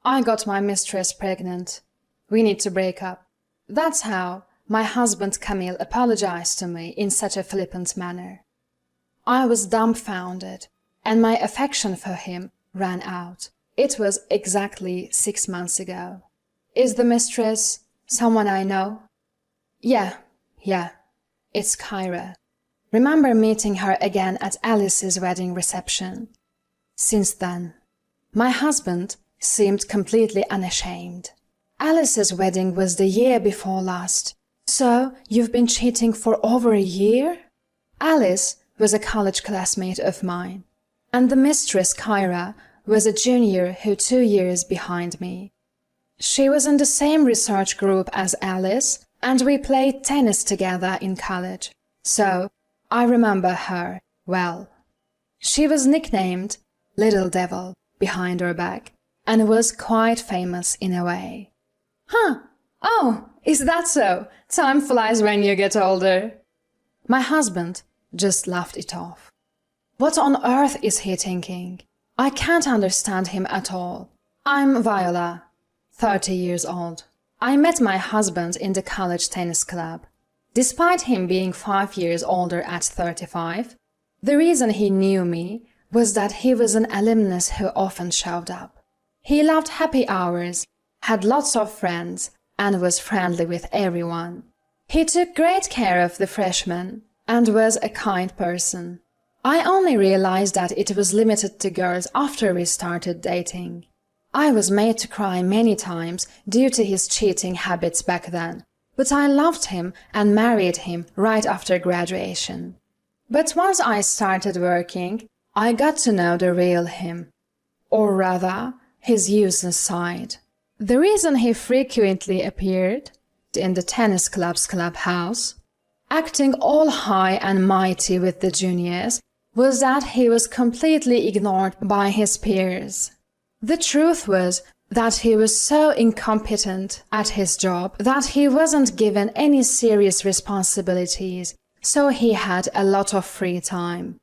I got my mistress pregnant. We need to break up. That's how my husband Camille apologized to me in such a flippant manner. I was dumbfounded, and my affection for him ran out. It was exactly 6 months ago. Is the mistress someone I know? Yeah, it's Kyra. Remember meeting her again at Alice's wedding reception. Since then, my husband seemed completely unashamed. Alice's wedding was the year before last. So you've been cheating for over a year? Alice was a college classmate of mine, and the mistress Kyra was a junior who 2 years behind me. She was in the same research group as Alice, and we played tennis together in college, so I remember her well. She was nicknamed Little Devil behind her back, and was quite famous in a way. Huh, oh, is that so? Time flies when you get older. My husband just laughed it off. What on earth is he thinking? I can't understand him at all. I'm Viola, 30 years old. I met my husband in the college tennis club. Despite him being 5 years older at 35, the reason he knew me was that he was an alumnus who often showed up. He loved happy hours, had lots of friends, and was friendly with everyone. He took great care of the freshmen and was a kind person. I only realized that it was limited to girls after we started dating. I was made to cry many times due to his cheating habits back then, but I loved him and married him right after graduation. But once I started working, I got to know the real him, or rather, his useless side. The reason he frequently appeared in the tennis club's clubhouse, acting all high and mighty with the juniors, was that he was completely ignored by his peers. The truth was that he was so incompetent at his job that he wasn't given any serious responsibilities, so he had a lot of free time.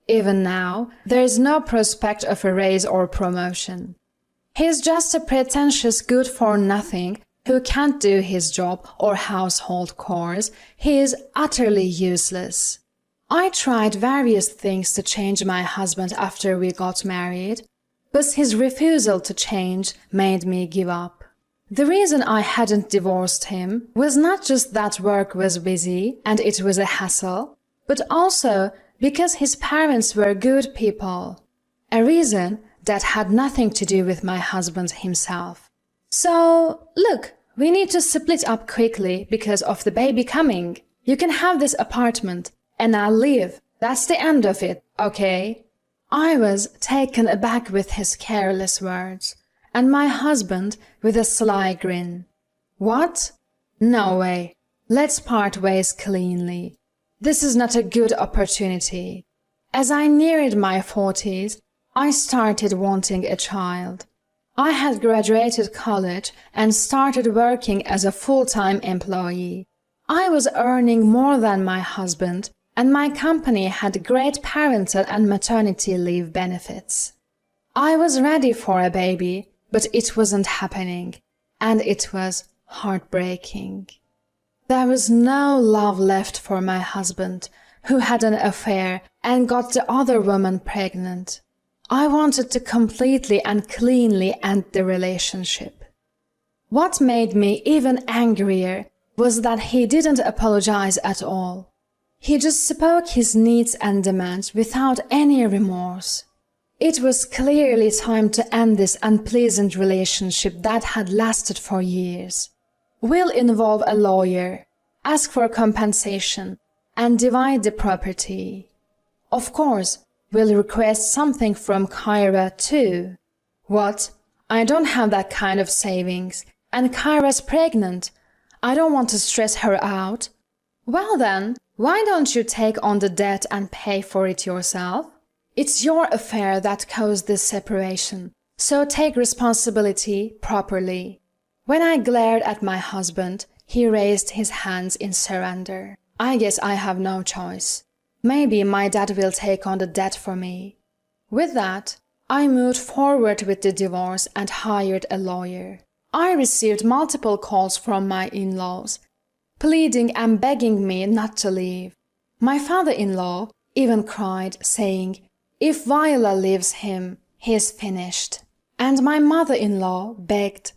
Even now, there is no prospect of a raise or promotion. He's just a pretentious good-for-nothing who can't do his job or household chores. He is utterly useless. I tried various things to change my husband after we got married, but his refusal to change made me give up. The reason I hadn't divorced him was not just that work was busy and it was a hassle, but also because his parents were good people, a reason that had nothing to do with my husband himself. So, look, we need to split up quickly because of the baby coming. You can have this apartment, and I'll leave. That's the end of it, okay? I was taken aback with his careless words, and my husband with a sly grin. What? No way. Let's part ways cleanly. This is not a good opportunity. As I neared my 40s, I started wanting a child. I had graduated college and started working as a full-time employee. I was earning more than my husband, and my company had great parental and maternity leave benefits. I was ready for a baby, but it wasn't happening, and it was heartbreaking. There was no love left for my husband, who had an affair and got the other woman pregnant. I wanted to completely and cleanly end the relationship. What made me even angrier was that he didn't apologize at all. He just spoke his needs and demands without any remorse. It was clearly time to end this unpleasant relationship that had lasted for years. We'll involve a lawyer, ask for compensation, and divide the property. Of course, we'll request something from Kyra too. What? I don't have that kind of savings, and Kyra's pregnant. I don't want to stress her out. Well then, why don't you take on the debt and pay for it yourself? It's your affair that caused this separation, so take responsibility properly. When I glared at my husband, he raised his hands in surrender. I guess I have no choice. Maybe my dad will take on the debt for me. With that, I moved forward with the divorce and hired a lawyer. I received multiple calls from my in-laws, pleading and begging me not to leave. My father-in-law even cried, saying, "If Viola leaves him, he is finished." And my mother-in-law begged,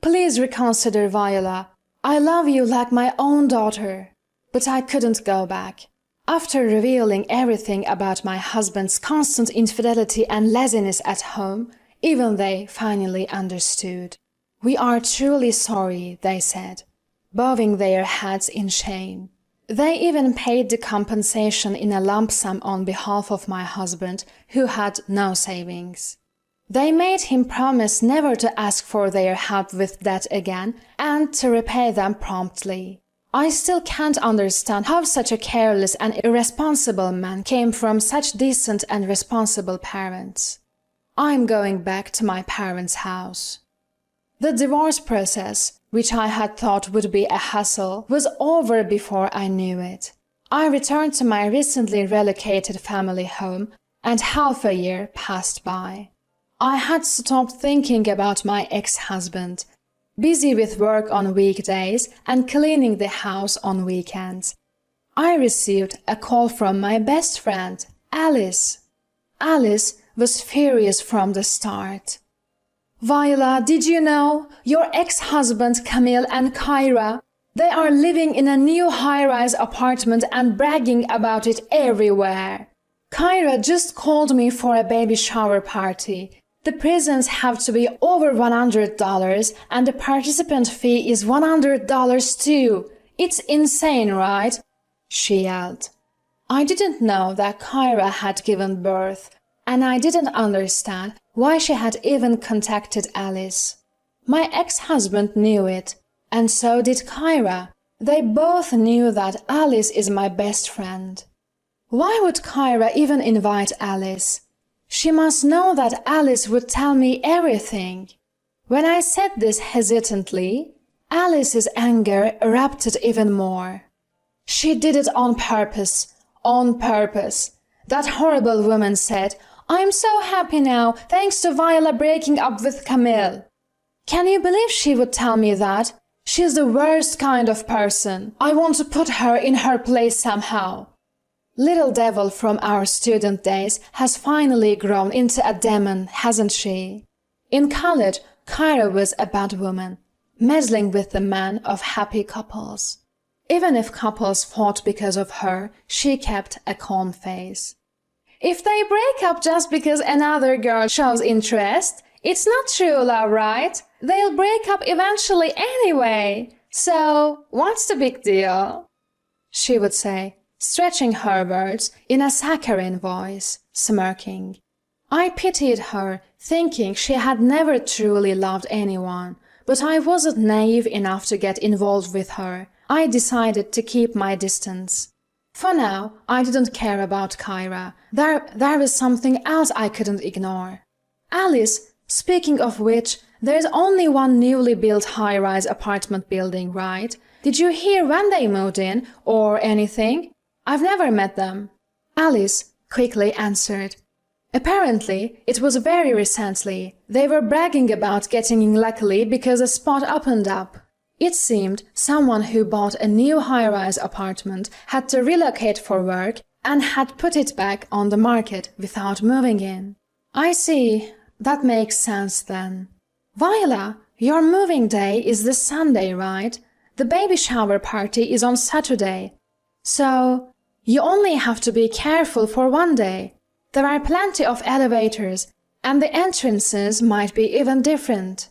"Please reconsider, Viola. I love you like my own daughter." But I couldn't go back. After revealing everything about my husband's constant infidelity and laziness at home, even they finally understood. "We are truly sorry," they said, bowing their heads in shame. They even paid the compensation in a lump sum on behalf of my husband, who had no savings. They made him promise never to ask for their help with debt again and to repay them promptly. I still can't understand how such a careless and irresponsible man came from such decent and responsible parents. I'm going back to my parents' house. The divorce process, which I had thought would be a hassle, was over before I knew it. I returned to my recently relocated family home, and half a year passed by. I had stopped thinking about my ex-husband, busy with work on weekdays and cleaning the house on weekends. I received a call from my best friend, Alice. Alice was furious from the start. "Viola, did you know? Your ex-husband Camille and Kyra, they are living in a new high-rise apartment and bragging about it everywhere. Kyra just called me for a baby shower party. The presents have to be over $100 and the participant fee is $100 too. It's insane, right?" she yelled. I didn't know that Kyra had given birth, and I didn't understand why she had even contacted Alice. My ex-husband knew it, and so did Kyra. They both knew that Alice is my best friend. Why would Kyra even invite Alice? She must know that Alice would tell me everything. When I said this hesitantly, Alice's anger erupted even more. "She did it on purpose, on purpose." That horrible woman said, "I'm so happy now, thanks to Viola breaking up with Camille." Can you believe she would tell me that? She's the worst kind of person. I want to put her in her place somehow. Little devil from our student days has finally grown into a demon, hasn't she? In college, Kyra was a bad woman, meddling with the men of happy couples. Even if couples fought because of her, she kept a calm face. "If they break up just because another girl shows interest, it's not true love, right? They'll break up eventually anyway. So, what's the big deal?" she would say, stretching her words in a saccharine voice, smirking. I pitied her, thinking she had never truly loved anyone, but I wasn't naive enough to get involved with her. I decided to keep my distance. For now, I didn't care about Kyra. There was something else I couldn't ignore. Alice, speaking of which, there's only one newly built high-rise apartment building, right? Did you hear when they moved in, or anything? I've never met them. Alice quickly answered. Apparently, it was very recently. They were bragging about getting in luckily because a spot opened up. It seemed someone who bought a new high-rise apartment had to relocate for work and had put it back on the market without moving in. I see. That makes sense then. Viola, your moving day is this Sunday, right? The baby shower party is on Saturday. So, you only have to be careful for one day. There are plenty of elevators, and the entrances might be even different.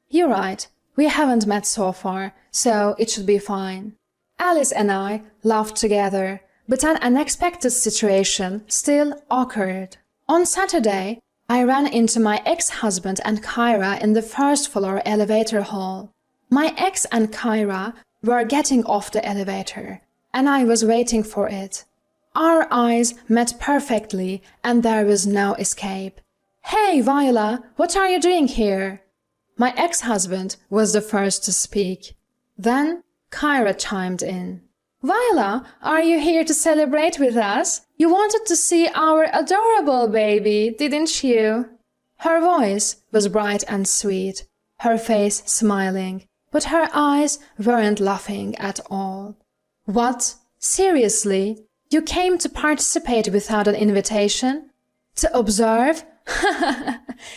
You're right, we haven't met so far, so it should be fine. Alice and I laughed together, but an unexpected situation still occurred. On Saturday, I ran into my ex-husband and Kyra in the first-floor elevator hall. My ex and Kyra were getting off the elevator, and I was waiting for it. Our eyes met perfectly, and there was no escape. "Hey, Viola, what are you doing here?" My ex-husband was the first to speak. Then Kyra chimed in. "Viola, are you here to celebrate with us? You wanted to see our adorable baby, didn't you?" Her voice was bright and sweet, her face smiling, but her eyes weren't laughing at all. What? Seriously? You came to participate without an invitation? To observe?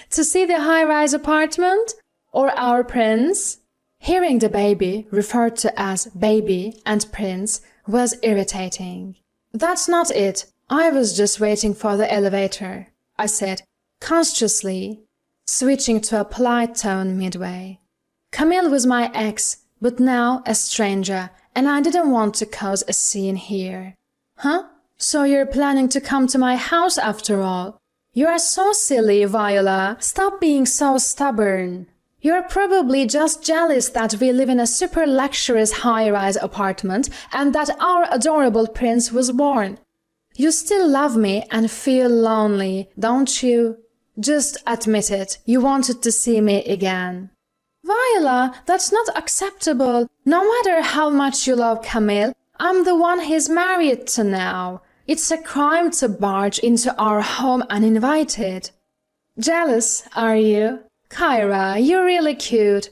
To see the high-rise apartment? Or our prince? Hearing the baby referred to as baby and prince was irritating. That's not it. I was just waiting for the elevator, I said, consciously, switching to a polite tone midway. Camille was my ex, but now a stranger, and I didn't want to cause a scene here. Huh? So you're planning to come to my house after all? You're so silly, Viola. Stop being so stubborn. You're probably just jealous that we live in a super luxurious high-rise apartment and that our adorable prince was born. You still love me and feel lonely, don't you? Just admit it, you wanted to see me again. Viola, that's not acceptable. No matter how much you love Camille, I'm the one he's married to now. It's a crime to barge into our home uninvited. Jealous, are you? Kyra, you're really cute.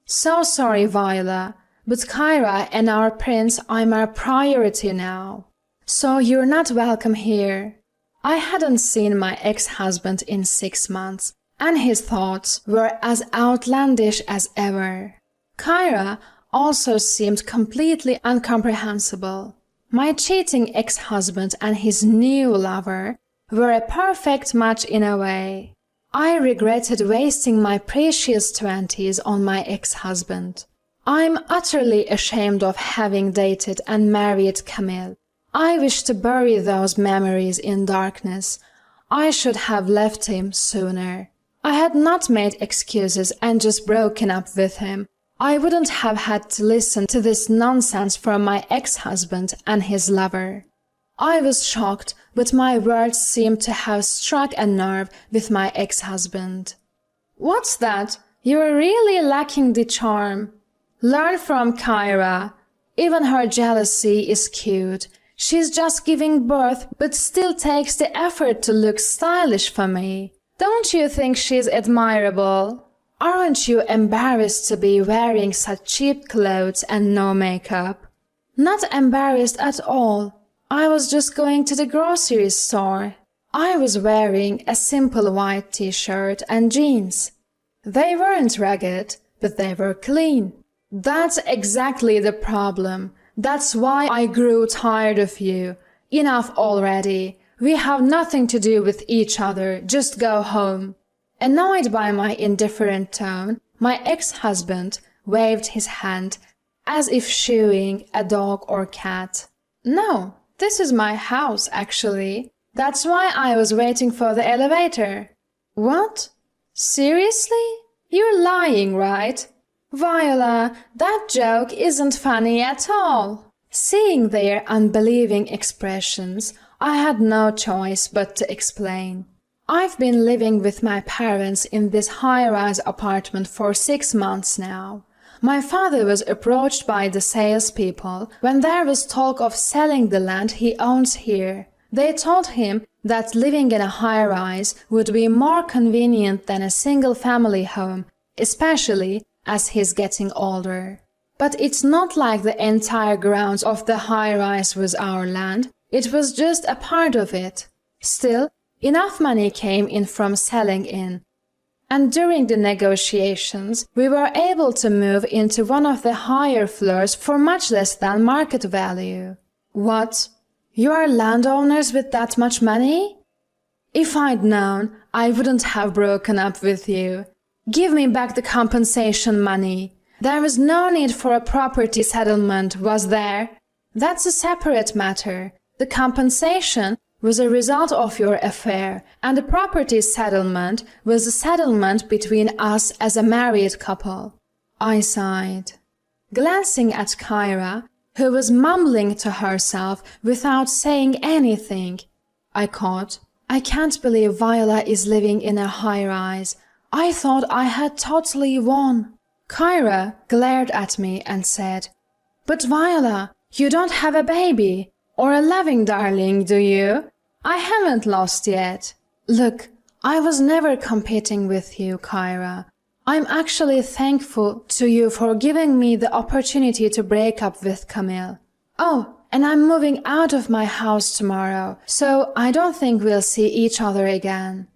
So sorry, Viola, but Kyra and our prince are my priority now. So you're not welcome here. I hadn't seen my ex-husband in 6 months, and his thoughts were as outlandish as ever. Kyra also seemed completely incomprehensible. My cheating ex-husband and his new lover were a perfect match in a way. I regretted wasting my precious 20s on my ex-husband. I'm utterly ashamed of having dated and married Camille. I wish to bury those memories in darkness. I should have left him sooner. I had not made excuses and just broken up with him. I wouldn't have had to listen to this nonsense from my ex-husband and his lover. I was shocked, but my words seemed to have struck a nerve with my ex-husband. What's that? You're really lacking the charm. Learn from Kyra. Even her jealousy is cute. She's just giving birth, but still takes the effort to look stylish for me. Don't you think she's admirable? Aren't you embarrassed to be wearing such cheap clothes and no makeup? Not embarrassed at all. I was just going to the grocery store. I was wearing a simple white t-shirt and jeans. They weren't ragged, but they were clean. That's exactly the problem. That's why I grew tired of you. Enough already. We have nothing to do with each other. Just go home. Annoyed by my indifferent tone, my ex-husband waved his hand as if shooing a dog or cat. No, this is my house, actually. That's why I was waiting for the elevator. What? Seriously? You're lying, right? Viola, that joke isn't funny at all. Seeing their unbelieving expressions, I had no choice but to explain. I've been living with my parents in this high-rise apartment for 6 months now. My father was approached by the salespeople when there was talk of selling the land he owns here. They told him that living in a high-rise would be more convenient than a single-family home, especially as he's getting older. But it's not like the entire grounds of the high-rise was our land. It was just a part of it. Still, enough money came in from selling in. And during the negotiations, we were able to move into one of the higher floors for much less than market value. What? You are landowners with that much money? If I'd known, I wouldn't have broken up with you. Give me back the compensation money. There was no need for a property settlement, was there? That's a separate matter. The compensation was a result of your affair, and the property settlement was a settlement between us as a married couple. I sighed. Glancing at Kyra, who was mumbling to herself without saying anything, I caught, I can't believe Viola is living in a high-rise. I thought I had totally won. Kyra glared at me and said, But Viola, you don't have a baby or a loving darling, do you? I haven't lost yet. Look, I was never competing with you, Kyra. I'm actually thankful to you for giving me the opportunity to break up with Camille. Oh, and I'm moving out of my house tomorrow, so I don't think we'll see each other again.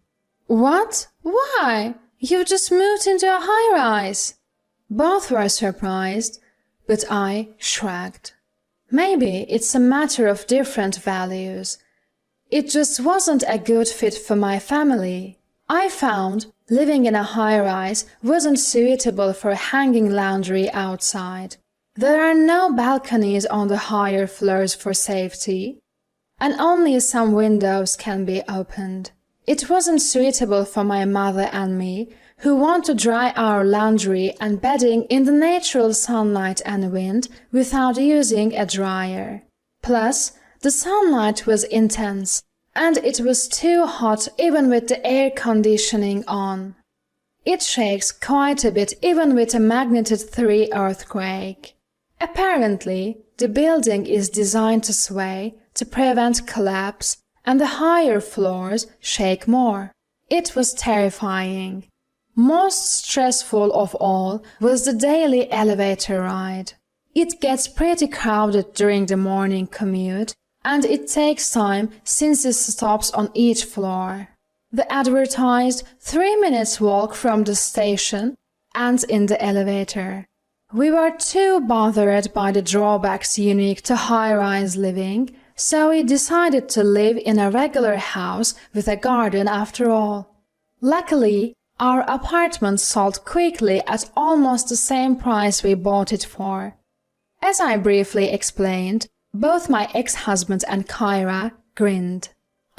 What? Why? You just moved into a high-rise. Both were surprised, but I shrugged. Maybe it's a matter of different values. It just wasn't a good fit for my family. I found living in a high-rise wasn't suitable for hanging laundry outside. There are no balconies on the higher floors for safety, and only some windows can be opened. It wasn't suitable for my mother and me, who want to dry our laundry and bedding in the natural sunlight and wind without using a dryer. Plus, the sunlight was intense, and it was too hot even with the air conditioning on. It shakes quite a bit even with a magnitude 3 earthquake. Apparently, the building is designed to sway to prevent collapse, and the higher floors shake more. It was terrifying. Most stressful of all was the daily elevator ride. It gets pretty crowded during the morning commute, and it takes time since it stops on each floor. The advertised 3 minutes walk from the station ends in the elevator. We were too bothered by the drawbacks unique to high-rise living, so we decided to live in a regular house with a garden after all. Luckily, our apartment sold quickly at almost the same price we bought it for. As I briefly explained, both my ex-husband and Kyra grinned.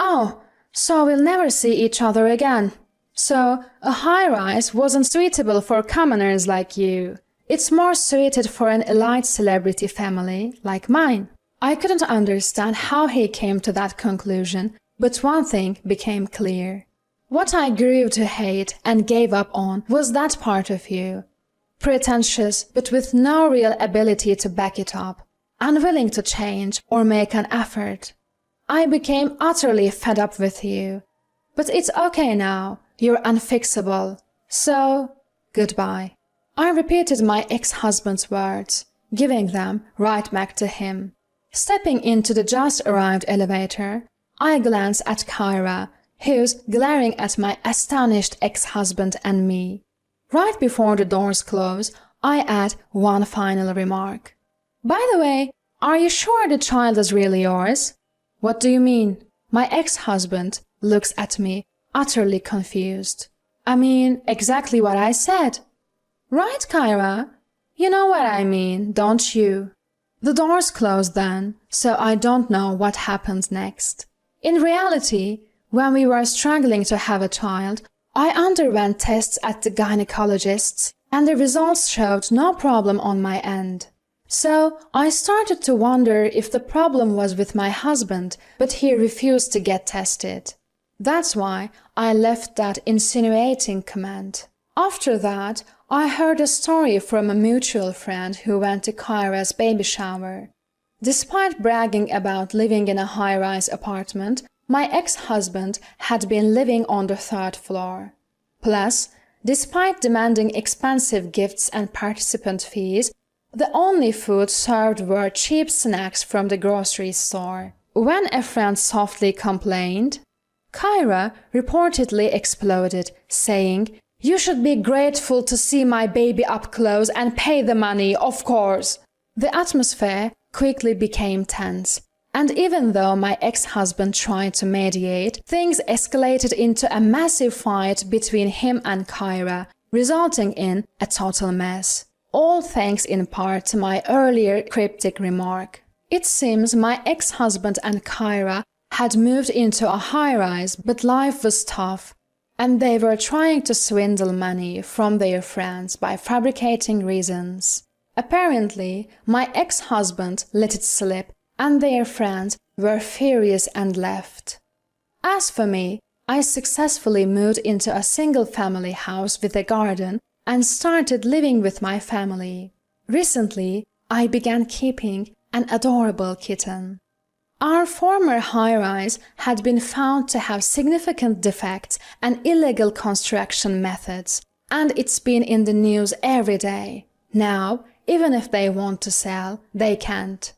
Oh, so we'll never see each other again. So, a high-rise wasn't suitable for commoners like you. It's more suited for an elite celebrity family like mine. I couldn't understand how he came to that conclusion, but one thing became clear. What I grew to hate and gave up on was that part of you. Pretentious, but with no real ability to back it up. Unwilling to change or make an effort. I became utterly fed up with you. But it's okay now. You're unfixable. So, goodbye. I repeated my ex-husband's words, giving them right back to him. Stepping into the just-arrived elevator, I glanced at Kyra, who's glaring at my astonished ex-husband and me. Right before the doors close, I add one final remark. By the way, are you sure the child is really yours? What do you mean? My ex-husband looks at me, utterly confused. I mean exactly what I said. Right, Kyra? You know what I mean, don't you? The doors closed then, so I don't know what happened next. In reality, when we were struggling to have a child, I underwent tests at the gynecologist's, and the results showed no problem on my end. So I started to wonder if the problem was with my husband, but he refused to get tested. That's why I left that insinuating comment. After that, I heard a story from a mutual friend who went to Kyra's baby shower. Despite bragging about living in a high-rise apartment, my ex-husband had been living on the 3rd floor. Plus, despite demanding expensive gifts and participant fees, the only food served were cheap snacks from the grocery store. When a friend softly complained, Kyra reportedly exploded, saying, "You should be grateful to see my baby up close and pay the money, of course." The atmosphere quickly became tense, and even though my ex-husband tried to mediate, things escalated into a massive fight between him and Kyra, resulting in a total mess. All thanks in part to my earlier cryptic remark. It seems my ex-husband and Kyra had moved into a high-rise, but life was tough, and they were trying to swindle money from their friends by fabricating reasons. Apparently, my ex-husband let it slip, and their friends were furious and left. As for me, I successfully moved into a single-family house with a garden and started living with my family. Recently, I began keeping an adorable kitten. Our former high-rise had been found to have significant defects and illegal construction methods, and it's been in the news every day. Now, even if they want to sell, they can't.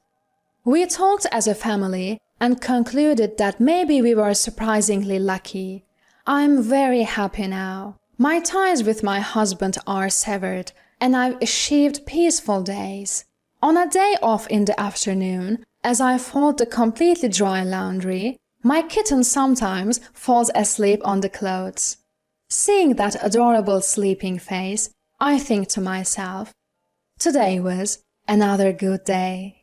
We talked as a family and concluded that maybe we were surprisingly lucky. I'm very happy now. My ties with my husband are severed, and I've achieved peaceful days. On a day off in the afternoon, as I fold the completely dry laundry, my kitten sometimes falls asleep on the clothes. Seeing that adorable sleeping face, I think to myself, today was another good day.